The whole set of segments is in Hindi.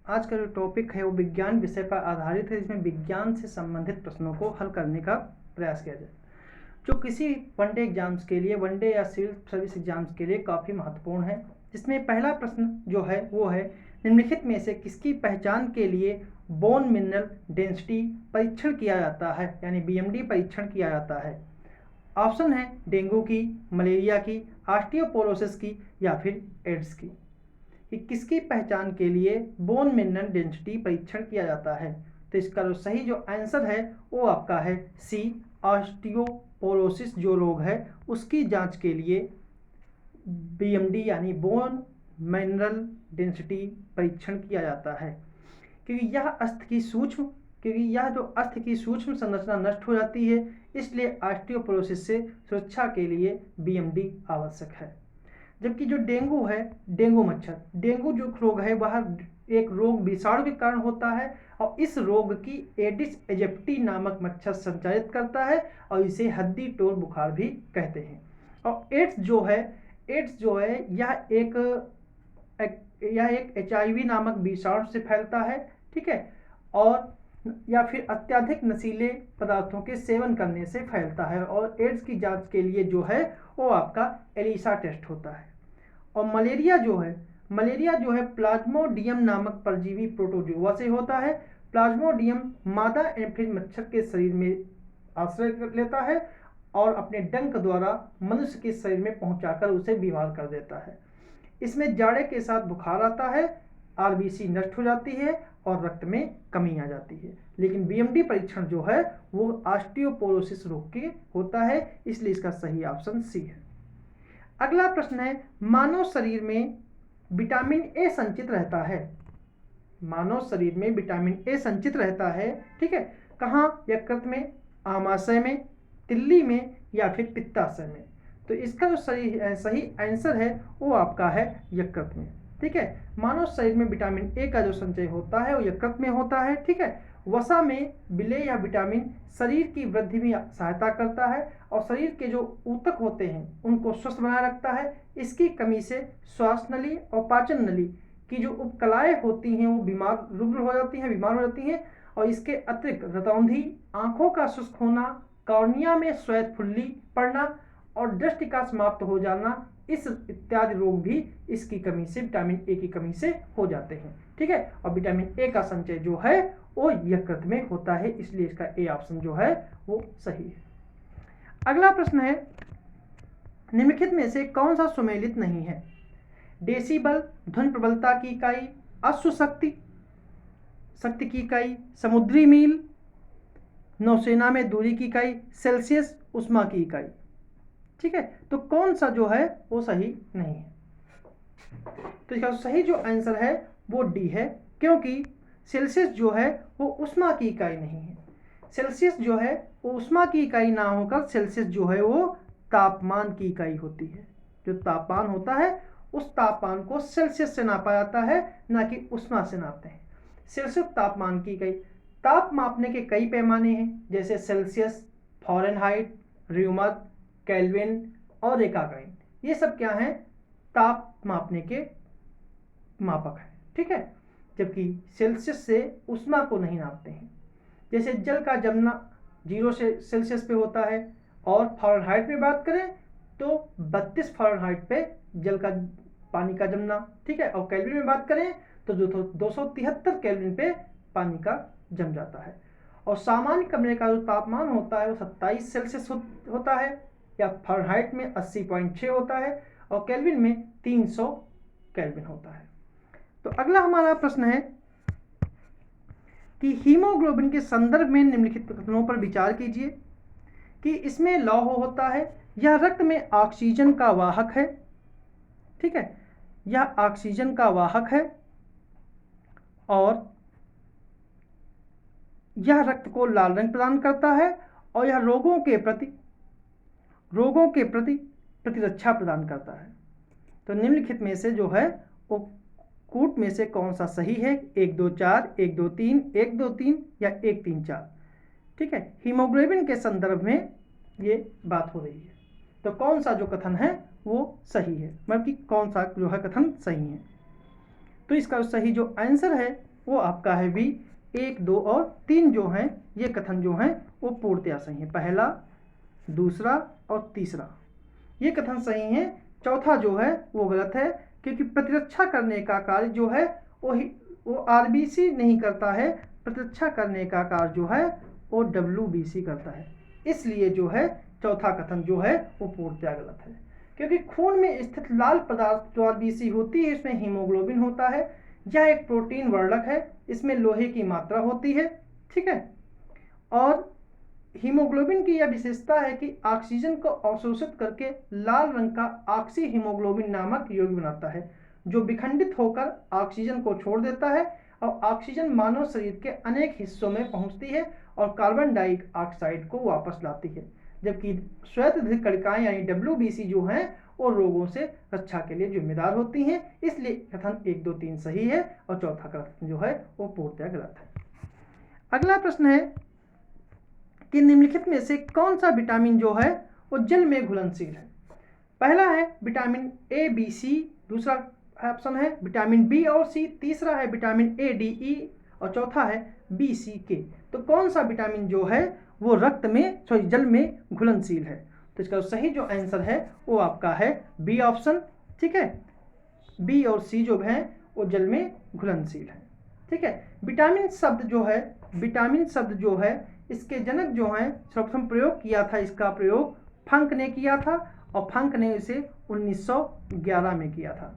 आज का जो टॉपिक है वो विज्ञान विषय पर आधारित है, जिसमें विज्ञान से संबंधित प्रश्नों को हल करने का प्रयास किया जाए, जो किसी वनडे एग्जाम्स के लिए, वनडे या सिविल सर्विस एग्जाम्स के लिए काफ़ी महत्वपूर्ण है। जिसमें पहला प्रश्न जो है वो है, निम्नलिखित में से किसकी पहचान के लिए बोन मिनरल डेंसिटी परीक्षण किया जाता है, यानी बीएमडी परीक्षण किया जाता है। ऑप्शन है डेंगू की, मलेरिया की, ऑस्टियोपोरोसिस की या फिर एड्स की। कि किसकी पहचान के लिए बोन मिनरल डेंसिटी परीक्षण किया जाता है। तो इसका जो सही जो आंसर है वो आपका है सी, ऑस्टियोपोरोसिस जो रोग है उसकी जांच के लिए बीएमडी यानी बोन मिनरल डेंसिटी परीक्षण किया जाता है। क्योंकि यह जो अस्थि की सूक्ष्म संरचना नष्ट हो जाती है, इसलिए ऑस्टियोपोरोसिस से सुरक्षा के लिए बीएमडी आवश्यक है। जबकि जो डेंगू है, डेंगू मच्छर, डेंगू जो रोग है वह एक रोग विषाणु के कारण होता है और इस रोग की एडिस एजिप्टी नामक मच्छर संचारित करता है और इसे हद्दी टोल बुखार भी कहते हैं। और एड्स जो है यह एक HIV नामक विषाणु से फैलता है, ठीक है, और या फिर अत्यधिक नशीले पदार्थों के सेवन करने से फैलता है। और एड्स की जांच के लिए जो है वो आपका एलिसा टेस्ट होता है। और मलेरिया जो है प्लाज्मोडियम नामक परजीवी प्रोटोजोआ से होता है। प्लाज्मोडियम मादा एंफिज मच्छर के शरीर में आश्रय लेता है और अपने डंक द्वारा मनुष्य के शरीर में पहुंचाकर उसे बीमार कर देता है। इसमें जाड़े के साथ बुखार आता है, आरबीसी नष्ट हो जाती है और रक्त में कमी आ जाती है। लेकिन बीएमडी परीक्षण जो है वो ऑस्टियोपोरोसिस रोग के होता है, इसलिए इसका सही ऑप्शन सी है। अगला प्रश्न है, मानव शरीर में विटामिन ए संचित रहता है। मानव शरीर में विटामिन ए संचित रहता है, ठीक है, कहाँ? यकृत में, आमाशय में, तिल्ली में या फिर पित्ताशय में। तो इसका जो सही आंसर है वो आपका है यकृत में, ठीक है। मानव शरीर में विटामिन ए का जो संचय होता है वो यकृत में होता है, ठीक है। वसा में विलेय या विटामिन शरीर की वृद्धि में सहायता करता है और शरीर के जो ऊतक होते हैं उनको स्वस्थ बनाए रखता है। इसकी कमी से श्वास नली और पाचन नली की जो उपकलाएं होती हैं वो बीमार हो जाती हैं। और इसके अतिरिक्त रतौंधी, आंखों का शुष्क होना, कॉर्निया में श्वेत फुल्ली पड़ना और दृष्टि का समाप्त हो जाना, इस इत्यादि रोग भी इसकी कमी से, विटामिन ए की कमी से हो जाते हैं, ठीक है। और विटामिन ए का संचय जो है वो यकृत में होता है, इसलिए इसका ए ऑप्शन जो है वो सही है। अगला प्रश्न है, निम्नलिखित में से कौन सा सुमेलित नहीं है? डेसिबल ध्वनि प्रबलता की इकाई, अश्व शक्ति की इकाई, समुद्री मील, नौसेना में दूरी की इकाई, सेल्सियस उष्मा की इकाई, ठीक है। तो कौन सा जो है वो सही नहीं है? तो इसका सही जो आंसर है वो डी है, क्योंकि सेल्सियस जो है वो उष्मा की इकाई नहीं है। सेल्सियस जो है वो उष्मा की इकाई ना होकर सेल्सियस जो है वो तापमान की इकाई होती है। जो तापमान होता है उस तापमान को सेल्सियस से नापा जाता है, ना कि उष्मा से नापते हैं। सेल्सियस तापमान की इकाई। ताप मापने के कई पैमाने हैं, जैसे सेल्सियस, फ़ारेनहाइट, र्यूमर, केल्विन और रेखागणित। ये सब क्या हैं? ताप मापने के मापक है, ठीक है। जबकि सेल्सियस से उष्मा को नहीं नापते हैं। जैसे जल का जमना 0 सेल्सियस पे होता है, और फ़ारेनहाइट में बात करें तो 32 फ़ारेनहाइट पे जल का, पानी का जमना, ठीक है। और केल्विन में बात करें तो 273 केल्विन पे पानी का जम जाता है। और सामान्य कमरे का जो तापमान होता है वो 27 सेल्सियस होता है, या फ़ारेनहाइट में 80.6 होता है, और केल्विन में 300 केल्विन होता है। तो अगला हमारा प्रश्न है कि हीमोग्लोबिन के संदर्भ में निम्नलिखित कथनों पर विचार कीजिए। कि इसमें लौह होता है, यह रक्त में ऑक्सीजन का वाहक है, ठीक है, यह ऑक्सीजन का वाहक है और यह रक्त को लाल रंग प्रदान करता है, और यह रोगों के प्रति प्रतिरक्षा प्रदान करता है। तो निम्नलिखित में से जो है वो कूट में से कौन सा सही है? 1 2 4, 1 2 3, 1 2 3 या 1 3 4, ठीक है। हीमोग्लोबिन के संदर्भ में ये बात हो रही है, तो कौन सा जो कथन है वो सही है, मतलब कि कौन सा जो है कथन सही है। तो इसका सही जो आंसर है वो आपका है बी। 1, 2 और 3 जो हैं ये कथन जो हैं वो पूर्णतया सही है। पहला, दूसरा और तीसरा ये कथन सही है। चौथा जो है वो गलत है, क्योंकि प्रतिरक्षा करने का कार्य जो है वो आरबीसी नहीं करता है, प्रतिरक्षा करने का कार्य जो है वो डब्ल्यूबीसी करता है। इसलिए जो है चौथा कथन जो है वो पूर्णतया गलत है, क्योंकि खून में स्थित लाल पदार्थ जो आरबीसी होती है इसमें हीमोग्लोबिन होता है। यह एक प्रोटीन वर्णक है, इसमें लोहे की मात्रा होती है, ठीक है। और हीमोग्लोबिन की यह विशेषता है कि ऑक्सीजन को अवशोषित करके लाल रंग का ऑक्सी हीमोग्लोबिन नामक यौगिक बनाता है, जो विखंडित होकर ऑक्सीजन को छोड़ देता है और ऑक्सीजन मानव शरीर के अनेक हिस्सों में पहुंचती है और कार्बन डाइऑक्साइड को वापस लाती है। जबकि श्वेत कणिकाएं यानी डब्ल्यूबीसी जो हैं वो रोगों से रक्षा के लिए जिम्मेदार होती हैं। इसलिए कथन 1, 2, 3 सही है और चौथा कथन जो है वो पूर्णतया गलत है। अगला प्रश्न है कि निम्नलिखित में से कौन सा विटामिन जो है वो जल में घुलनशील है। पहला है विटामिन ए बी सी, दूसरा ऑप्शन है विटामिन बी और सी, तीसरा है विटामिन ए डी ई और चौथा है बी सी के। तो कौन सा विटामिन जो है वो रक्त में जल में घुलनशील है। तो इसका सही जो आंसर है वो आपका है बी ऑप्शन, ठीक है। बी और सी जो है वो जल में घुलनशील है, ठीक है। विटामिन शब्द जो है इसके जनक जो हैं सर्वप्रथम प्रयोग किया था, इसका प्रयोग फंक ने किया था और फंक ने इसे 1911 में किया था।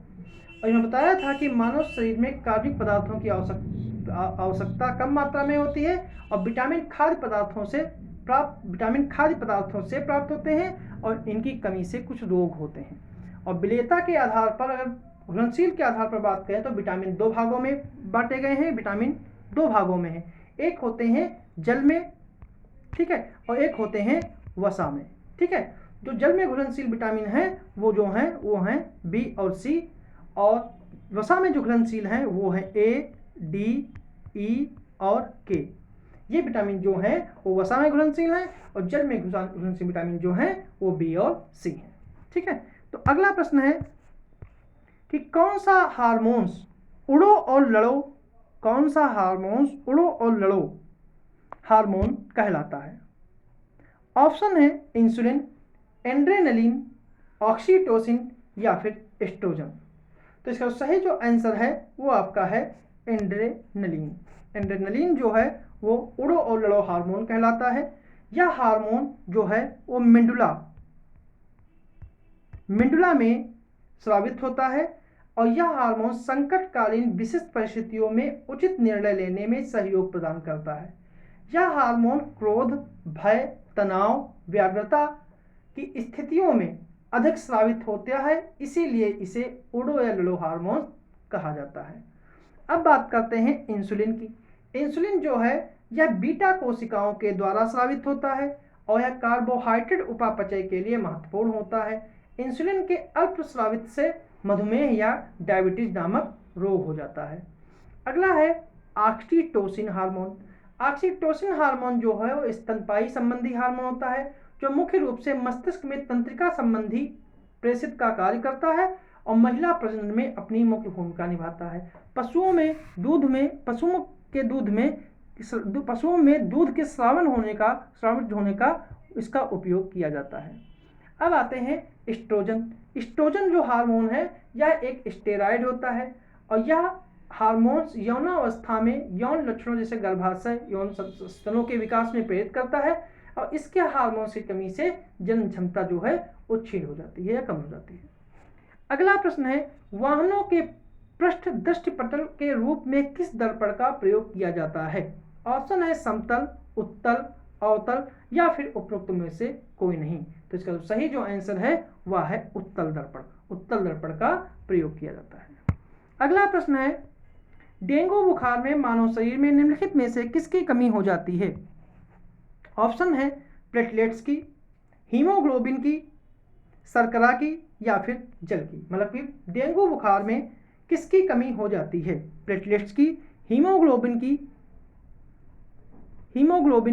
और इन्होंने बताया था कि मानव शरीर में कार्बनिक पदार्थों की आवश्यकता कम मात्रा में होती है और विटामिन खाद्य पदार्थों से प्राप्त होते हैं और इनकी कमी से कुछ रोग होते हैं। और विलेयता के आधार पर, अगर घुलनशील के आधार पर बात करें तो विटामिन 2 भागों में बांटे गए हैं। विटामिन 2 भागों में है, एक होते हैं जल में, ठीक है, और एक होते हैं वसा में, ठीक है। जो जल में घुलनशील विटामिन है वो जो हैं वो हैं बी और सी, और वसा में जो घुलनशील हैं वो है ए, डी, ई और के। ये विटामिन जो हैं वो वसा में घुलनशील हैं और जल में घुलनशील विटामिन जो हैं वो बी और सी हैं, ठीक है। तो अगला प्रश्न है कि कौन सा हार्मोन्स उड़ो और लड़ो हार्मोन कहलाता है। ऑप्शन है इंसुलिन, एड्रेनलिन, ऑक्सीटोसिन या फिर एस्ट्रोजन। तो इसका सही जो आंसर है वो आपका है एड्रेनलिन। एड्रेनलिन जो है वो उड़ो और लड़ो हार्मोन कहलाता है। यह हार्मोन जो है वो मेडुला में स्रावित होता है और यह हार्मोन संकटकालीन विशिष्ट परिस्थितियों में उचित निर्णय लेने में सहयोग प्रदान करता है। यह हार्मोन क्रोध, भय, तनाव, व्यग्रता की स्थितियों में अधिक स्रावित होता है, इसीलिए इसे उड़ो या लड़ो हार्मोन कहा जाता है। अब बात करते हैं इंसुलिन की। इंसुलिन जो है यह बीटा कोशिकाओं के द्वारा स्रावित होता है और यह कार्बोहाइड्रेट उपापचय के लिए महत्वपूर्ण होता है। इंसुलिन के अल्प स्रावित से मधुमेह या डायबिटीज नामक रोग हो जाता है। अगला है ऑक्सीटोसिन हार्मोन। ऑक्सीटोसिन हार्मोन जो है वो स्तनपायी संबंधी हार्मोन होता है, जो मुख्य रूप से मस्तिष्क में तंत्रिका संबंधी प्रेषित का कार्य करता है और महिला प्रजनन में अपनी मुख्य भूमिका निभाता है। पशुओं में दूध के स्रावित होने का इसका उपयोग किया जाता है। अब आते हैं एस्ट्रोजन। एस्ट्रोजन जो हार्मोन है यह एक स्टेरॉइड होता है और यह हार्मोन्स यौनावस्था में यौन लक्षणों जैसे गर्भाशय, यौन स्तनों के विकास में प्रेरित करता है और इसके हार्मोन्स की कमी से जन्म क्षमता जो है वो क्षीण हो जाती है या कम हो जाती है। अगला प्रश्न है वाहनों के पृष्ठ दृष्टिपटल के रूप में किस दर्पण का प्रयोग किया जाता है। ऑप्शन है समतल, उत्तल, अवतल या फिर उपरोक्त में से कोई नहीं। तो इसका सही जो आंसर है वह है उत्तल दर्पण। उत्तल दर्पण का प्रयोग किया जाता है। अगला प्रश्न है डेंगू बुखार में मानव शरीर में निम्नलिखित में से किसकी कमी हो जाती है। ऑप्शन है प्लेटलेट्स की, हीमोग्लोबिन की, शर्करा की या फिर जल की। मतलब कि डेंगू बुखार में किसकी कमी हो जाती है। प्लेटलेट्स की, हीमोग्लोबिन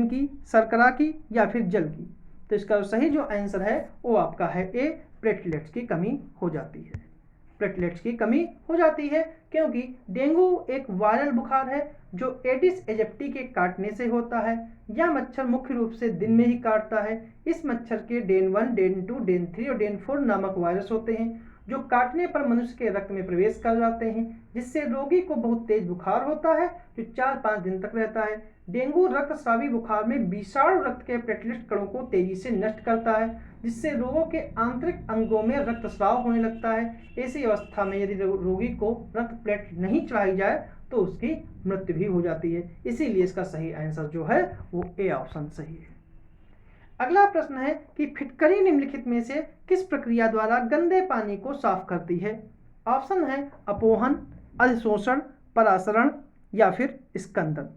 की, शर्करा की या फिर जल की। तो इसका सही जो आंसर है वो आपका है ए, प्लेटलेट्स की कमी हो जाती है। प्लेटलेट्स की कमी हो जाती है, क्योंकि डेंगू एक वायरल बुखार है जो एडिस एजिप्टी के काटने से होता है। यह मच्छर मुख्य रूप से दिन में ही काटता है। इस मच्छर के डेन 1, डेन 2, डेन 3 और डेन 4 नामक वायरस होते हैं जो काटने पर मनुष्य के रक्त में प्रवेश कर जाते हैं, जिससे रोगी को बहुत तेज बुखार होता है जो 4-5 दिन तक रहता है। डेंगू रक्तस्रावी बुखार में विषाणु रक्त के प्लेटलेट कणों को तेजी से नष्ट करता है, जिससे रोगों के आंतरिक अंगों में रक्तस्राव होने लगता है। ऐसी अवस्था में यदि रोगी को रक्त प्लेट नहीं चढ़ाई जाए तो उसकी मृत्यु भी हो जाती है। इसीलिए इसका सही आंसर जो है वो ए ऑप्शन सही है। अगला प्रश्न है कि फिटकरी निम्नलिखित में से किस प्रक्रिया द्वारा गंदे पानी को साफ करती है? ऑप्शन है अपोहन, अधिशोषण, परासरण या फिर स्कंदन।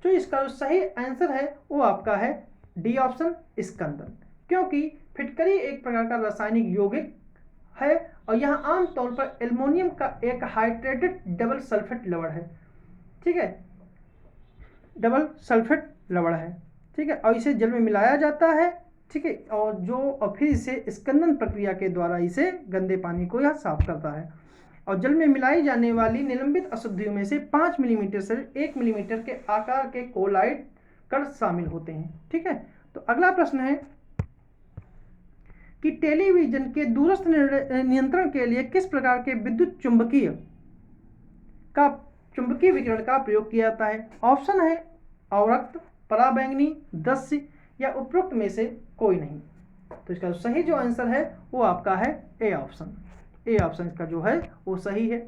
जो इसका सही आंसर है वो आपका है डी ऑप्शन, स्कंदन, क्योंकि फिटकरी एक प्रकार का रासायनिक यौगिक है और यहाँ आमतौर पर एल्युमिनियम का एक हाइड्रेटेड डबल सल्फेट लवण है। ठीक है, डबल सल्फेट लवण है। ठीक है, और इसे जल में मिलाया जाता है। ठीक है, और फिर इसे स्कंदन प्रक्रिया के द्वारा इसे गंदे पानी को यह साफ करता है। और जल में मिलाई जाने वाली निलंबित अशुद्धियों में से 5 मिलीमीटर से 1 मिलीमीटर के आकार के कोलाइड कण शामिल होते हैं। ठीक है, तो अगला प्रश्न है कि टेलीविजन के दूरस्थ नियंत्रण के लिए किस प्रकार के विद्युत चुंबकीय विकिरण का प्रयोग किया जाता है? ऑप्शन है अवरक्त, पराबैंगनी, दस्य या उपरोक्त में से कोई नहीं। तो इसका सही जो आंसर है वो आपका है ए ऑप्शन। ए ऑप्शन इसका जो है वो सही है।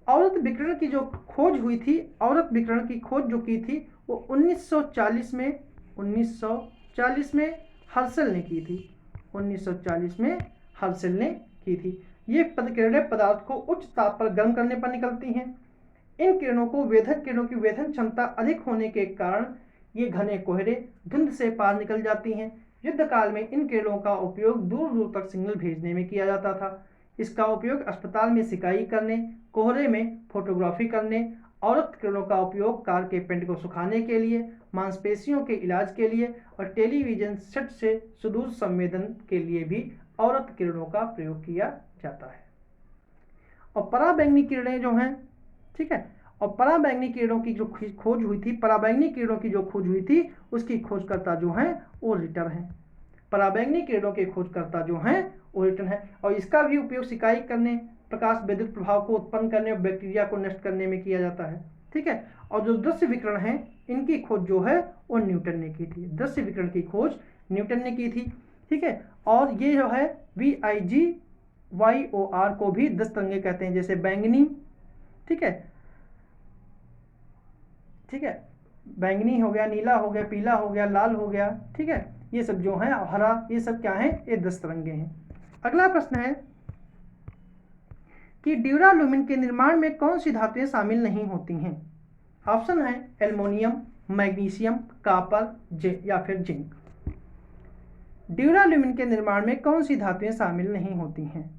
अवरक्त विकिरण की जो खोज हुई थी, अवरक्त विकिरण की खोज जो की थी वो 1940 में हर्शल ने की थी। 1940 में हर्शल ने की थी। ये किरणें पदार्थ को उच्च ताप पर गर्म करने पर निकलती हैं। इन किरणों की वेधन क्षमता अधिक होने के कारण ये घने कोहरे धुंध से पार निकल जाती हैं। युद्ध काल में इन किरणों का उपयोग दूर दूर तक सिग्नल भेजने में किया जाता था। इसका उपयोग अस्पताल में सिकाई करने, कोहरे में फोटोग्राफी करने, अवरक्त किरणों का उपयोग कार के पेंट को सुखाने के लिए, मांसपेशियों के इलाज के लिए और टेलीविजन सेट से सुदूर संवेदन के लिए भी अवरक्त किरणों का प्रयोग किया जाता है। और पराबैंगनी किरणें जो हैं, ठीक है, और पराबैंगनी किरणों की जो खोज हुई थी, पराबैंगनी किरणों की जो खोज हुई थी उसकी खोजकर्ता जो हैं वो रिटर हैं। पराबैंगनी किरणों के खोजकर्ता जो हैं वो रिटर हैं और इसका भी उपयोग सिकाई करने, प्रकाश विद्युत प्रभाव को उत्पन्न करने और बैक्टीरिया को नष्ट करने में किया जाता है। ठीक है, और जो दृश्य विकिरण है इनकी खोज जो है वो न्यूटन ने की थी। दृश्य विकिरण की खोज न्यूटन ने की थी। ठीक है, और ये जो है VIGYOR को भी 10 तरंगे कहते हैं, जैसे बैंगनी, ठीक है, ठीक है, बैंगनी हो गया, नीला हो गया, पीला हो गया, लाल हो गया। ठीक है, ये सब जो है हरा, ये सब क्या है, ये 10 तरंगे हैं। अगला प्रश्न है कि ड्यूरालुमिन के निर्माण में कौन सी धातुएं शामिल नहीं होती हैं? ऑप्शन है एल्युमिनियम, मैग्नीशियम, कॉपर या फिर जिंक। ड्यूरालुमिन के निर्माण में कौन सी धातुएं शामिल नहीं होती हैं?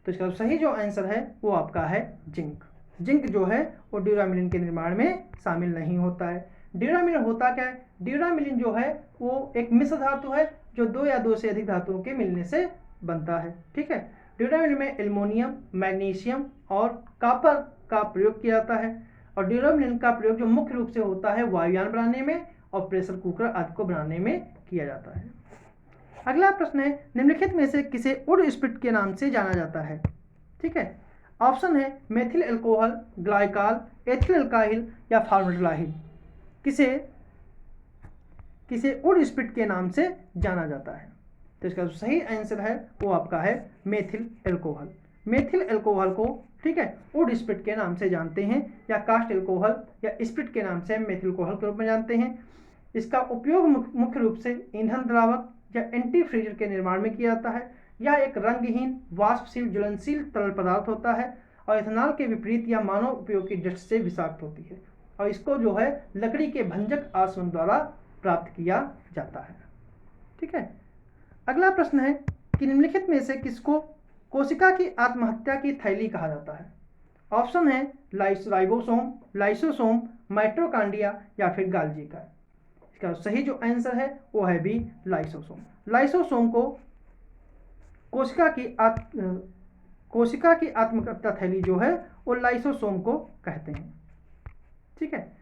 तो इसका सही जो आंसर है वो आपका है जिंक। जिंक जो है वो ड्यूरामिलिन के निर्माण में शामिल नहीं होता है। ड्यूरामिलिन होता क्या है? ड्यूरामिलिन जो है वो एक मिश्र धातु है जो 2 या 2 से अधिक धातुओं के मिलने से बनता है। ठीक है, ड्यूरामिलिन में एल्युमिनियम, मैग्नीशियम और कॉपर का प्रयोग किया जाता है और ड्यूरामिलिन का प्रयोग जो मुख्य रूप से होता है वायुयान बनाने में और प्रेशर कुकर आदि को बनाने में किया जाता है। अगला प्रश्न है निम्नलिखित में से किसे वुड स्प्रिट के नाम से जाना जाता है? ठीक है, ऑप्शन है methyl alcohol, glycol, ethyl alkyl या फॉर्मल्डिहाइड। किसे वुड स्प्रिट के नाम से जाना जाता है? तो इसका सही आंसर है वो आपका है मेथिल एल्कोहल। मेथिल एल्कोहल को, ठीक है, वुड स्प्रिट के नाम से जानते हैं या कास्ट एल्कोहल या स्प्रिट के नाम से मेथिल एल्कोहल के रूप में जानते हैं। इसका उपयोग मुख्य रूप से ईंधन द्रावक या एंटी फ्रीजर के निर्माण में किया जाता है। यह एक रंगहीन, वाष्पशील, ज्वलनशील तरल पदार्थ होता है और इथेनॉल के विपरीत यह मानव उपयोग की दृष्टि से विषाक्त होती है और इसको जो है लकड़ी के भंजक आसवन द्वारा प्राप्त किया जाता है। ठीक है, अगला प्रश्न है कि निम्नलिखित में से किसको कोशिका की आत्महत्या की थैली कहा जाता है? ऑप्शन है राइबोसोम, लाइसोसोम, माइटोकॉन्ड्रिया या फिर गाल्जी का। इसका सही जो आंसर है वो है बी लाइसोसोम। लाइसोसोम को कोशिका की आत्मकथा थैली जो है वो लाइसोसोम को कहते हैं। ठीक है,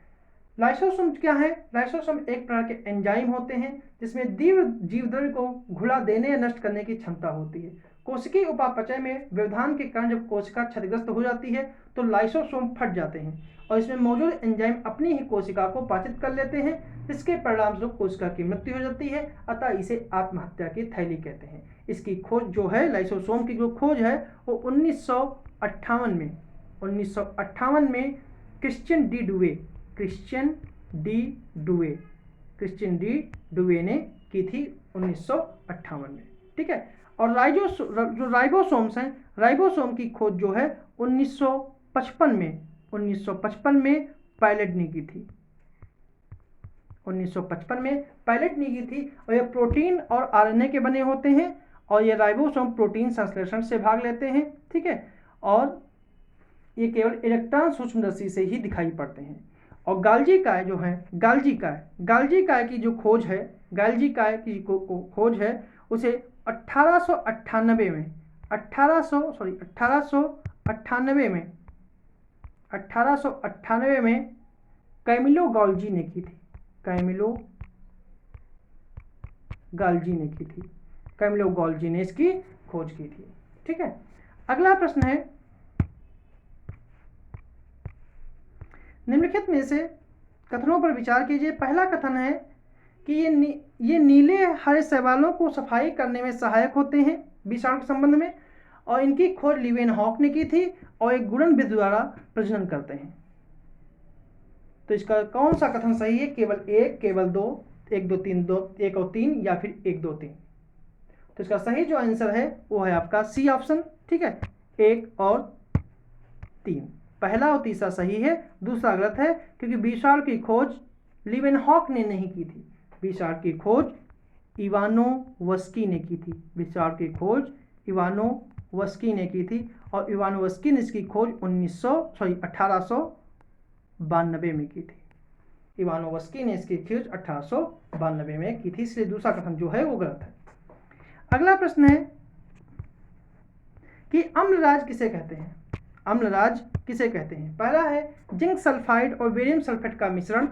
लाइसोसोम क्या है? लाइसोसोम एक प्रकार के एंजाइम होते हैं जिसमें जीवद्रव्य को घुला देने या नष्ट करने की क्षमता होती है। कोशिकीय उपापचय में व्यवधान के कारण जब कोशिका क्षतिग्रस्त हो जाती है तो लाइसोसोम फट जाते हैं और इसमें मौजूद एंजाइम अपनी ही कोशिका को पाचित कर लेते हैं, जिसके परिणामस्वरूप कोशिका की मृत्यु हो जाती है। अतः इसे आत्महत्या की थैली कहते हैं। इसकी खोज जो है, लाइसोसोम की जो खोज है वो 1958 में क्रिश्चियन डी डुवे ने की थी 1958 में। ठीक है, और जो राइबोसोम्स हैं, राइबोसोम की खोज जो है 1955 में पायलट ने की थी। 1955 में पायलट ने की थी और ये प्रोटीन और आरएनए के बने होते हैं और ये राइबोसोम प्रोटीन संश्लेषण से भाग लेते हैं। ठीक है, और ये केवल इलेक्ट्रॉन सूक्ष्मदर्शी से ही दिखाई पड़ते हैं। और गाल्जी काय जो है, गाल्जी काय की जो खोज है, गाल्जी काय की खोज है उसे 1898 में कैमिलो गाल्जी ने की थी। कैमिलो गाल्जी ने इसकी खोज की थी। ठीक है, अगला प्रश्न है, निम्नलिखित में से कथनों पर विचार कीजिए। पहला कथन है कि ये नीले हरे शैवालों को सफाई करने में सहायक होते हैं विषाणु के संबंध में, और इनकी खोज लीवेनहॉक ने की थी और एक गुणनविद द्वारा प्रजनन करते हैं। तो इसका कौन सा कथन सही है? केवल एक, केवल दो, 1 2 3 2 1 और 3, या फिर 1 2 3? तो इसका सही जो आंसर है वो है आपका सी ऑप्शन। ठीक है, 1 और 3, पहला और तीसरा सही है, दूसरा गलत है, क्योंकि विषाणु की खोज लीवेनहॉक ने नहीं की थी। विषाणु की खोज इवानोवस्की ने की थी। ने की थी और इवानोवस्की ने इसकी खोज 1892 में की थी। इवानोवस्की ने इसकी खोज 1892 में की थी, इसलिए दूसरा कथन जो है वो गलत है। अगला प्रश्न है कि अम्लराज किसे कहते हैं? पहला है जिंक सल्फाइड और बेरियम सल्फेट का मिश्रण,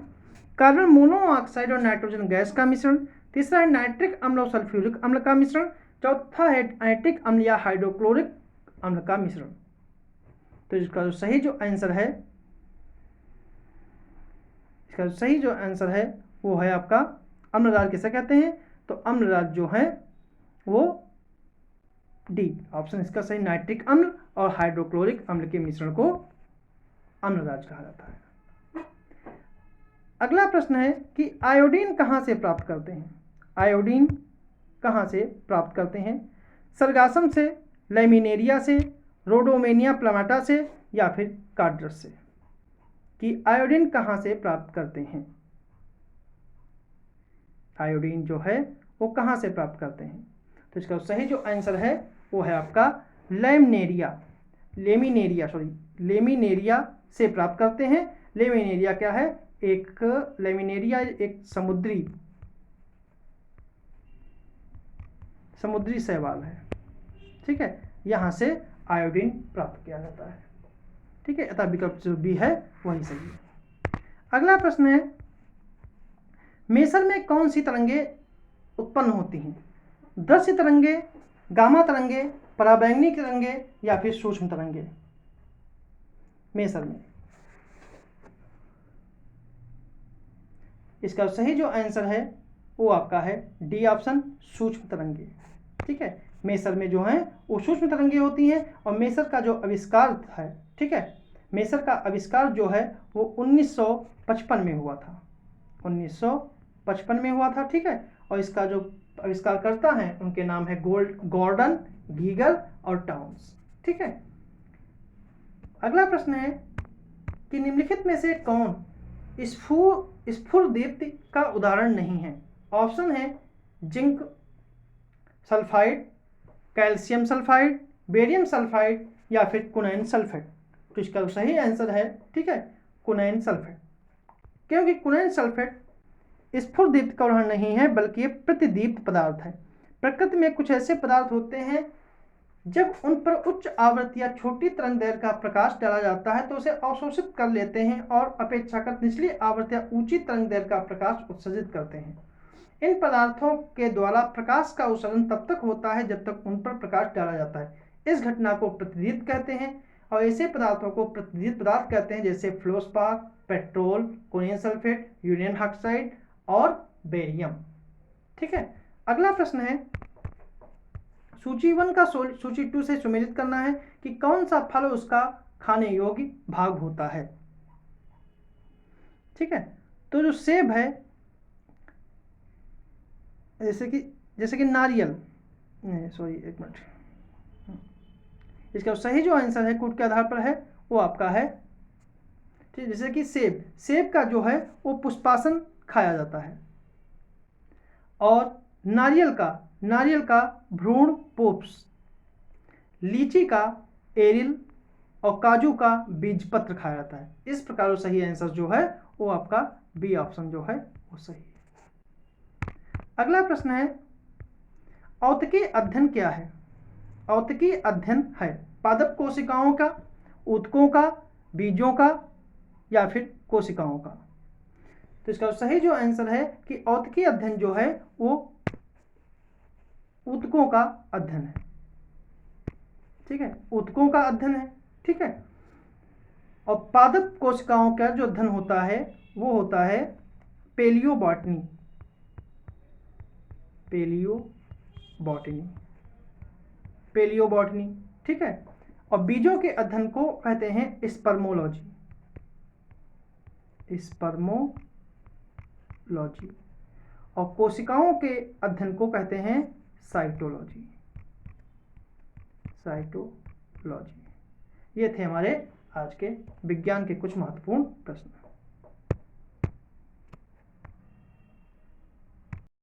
कार्बन मोनोऑक्साइड और नाइट्रोजन गैस का मिश्रण, तीसरा है नाइट्रिक अम्ल और सल्फ्यूरिक अम्ल का मिश्रण, चौथा है नाइट्रिक अम्ल या हाइड्रोक्लोरिक अम्ल का मिश्रण। तो इसका जो सही जो आंसर है वो है आपका अम्लराज किसे कहते हैं? तो अम्लराज जो है वो डी ऑप्शन इसका सही, नाइट्रिक अम्ल और हाइड्रोक्लोरिक अम्ल के मिश्रण को अम्लराज कहा जाता है। अगला प्रश्न है कि आयोडीन कहाँ से प्राप्त करते हैं? सरगासम से, लैमिनेरिया से, रोडोमेनिया प्लामाटा से, या फिर कार्डरस से? कि आयोडीन कहाँ से प्राप्त करते हैं? आयोडीन जो है वो कहाँ से प्राप्त करते हैं? तो इसका सही जो आंसर है वो है आपका लेमिनेरिया से प्राप्त करते हैं। लेमिनेरिया क्या है? लेमिनेरिया एक समुद्री शैवाल है। ठीक है, यहाँ से आयोडीन प्राप्त किया जाता है। ठीक है, अतः विकल्प जो बी है वही सही है। अगला प्रश्न है, मेसर में कौन सी तरंगे उत्पन्न होती हैं? दृश्य तरंगे, गामा तरंगे, पराबैंगनी तरंगे, या फिर सूक्ष्म तरंगे? मेसर में इसका सही जो आंसर है वो आपका है डी ऑप्शन, सूक्ष्म तरंगे। ठीक है, मेसर में जो है वो सूक्ष्म तरंगे होती हैं और मेसर का जो आविष्कार है, ठीक है, मेसर का आविष्कार जो है वो 1955 में हुआ था। 1955 में हुआ था। ठीक है, और इसका जो आविष्कारकर्ता हैं उनके नाम है गॉर्डन, गीगर और टाउन्स। ठीक है, अगला प्रश्न है कि निम्नलिखित में से कौन स्फुरदीप्ति का उदाहरण नहीं है? ऑप्शन है zinc sulphide, calcium sulphide, barium sulphide, या फिर कुनैन सल्फेट। तो इसका सही आंसर है, ठीक है, कुनैन सल्फेट, क्योंकि कुनैन सल्फेट स्फुरदीप्त का उदाहरण नहीं है बल्कि ये प्रतिदीप्त पदार्थ है। प्रकृति में कुछ ऐसे पदार्थ होते हैं जब उन पर उच्च आवृत्ति या छोटी तरंग दैर्घ्य का प्रकाश डाला जाता है तो उसे अवशोषित कर लेते हैं और अपेक्षाकृत निचली आवृत्ति या ऊंची तरंग दैर्घ्य का प्रकाश उत्सर्जित करते हैं। इन पदार्थों के द्वारा प्रकाश का उत्सर्जन तब तक होता है जब तक उन पर प्रकाश डाला जाता है। इस घटना को प्रतिदीप्त कहते हैं और ऐसे पदार्थों को प्रतिदीप्त पदार्थ कहते हैं जैसे फ्लोस्पार, petrol, conium sulphate, uranium oxide और बेरियम। ठीक है, अगला प्रश्न है सूची 1 का सूची 2 से सुमेलित करना है कि कौन सा फल उसका खाने योग्य भाग होता है। ठीक है, तो जो सेब है, जैसे कि नारियल, सॉरी एक मिनट, इसका सही जो आंसर है कूट के आधार पर है वो आपका है, ठीक, जैसे कि सेब का जो है वो पुष्पासन खाया जाता है और नारियल का भ्रूण पोप्स, लीची का एरिल और काजू का बीजपत्र खाया जाता है। इस प्रकार सही आंसर जो है वो आपका बी ऑप्शन जो है वो सही है। अगला प्रश्न है औतकीय अध्ययन क्या है। औतकीय अध्ययन है पादप कोशिकाओं का, ऊतकों का, बीजों का या फिर कोशिकाओं का। तो इसका सही जो आंसर है कि औतकीय अध्ययन जो है वो ऊतकों का अध्ययन है। ठीक है, ऊतकों का अध्ययन है। ठीक है, और पादप कोशिकाओं का जो अध्ययन होता है वो होता है पेलियोबॉटनी। ठीक है, और बीजों के अध्ययन को कहते हैं स्पर्मोलॉजी। और कोशिकाओं के अध्ययन को कहते हैं साइटोलॉजी। ये थे हमारे आज के विज्ञान के कुछ महत्वपूर्ण प्रश्न।